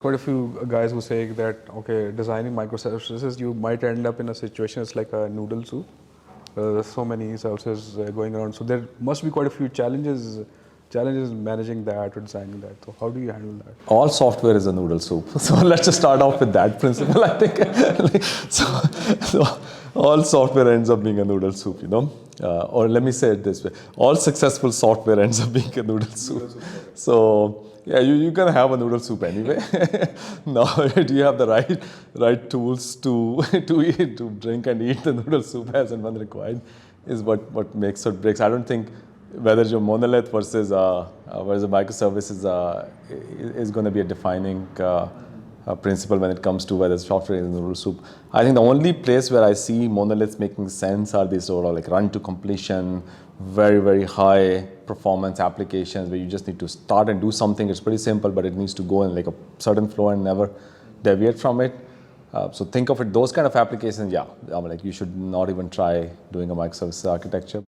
Quite a few guys who say that, okay, designing microservices, you might end up in a situation it's like a noodle soup. There's so many services going around, so there must be quite a few challenges managing that or designing that. So how do you handle that? All software is a noodle soup. So let's just start off with that principle, I think. so all software ends up being a noodle soup, or let me say it this way. All successful software ends up being a noodle soup. So yeah, you're going to have a noodle soup anyway. Now, do you have the right tools to eat, to drink and eat the noodle soup as and when required is what makes or breaks. I don't think whether your monolith versus microservices is going to be a defining principle when it comes to whether software is a noodle soup. I think the only place where I see monoliths making sense are these sort of like run to completion, very, very high performance applications where you just need to start and do something. It's pretty simple, but it needs to go in like a certain flow and never deviate from it. So think of it, those kind of applications, yeah, like you should not even try doing a microservices architecture.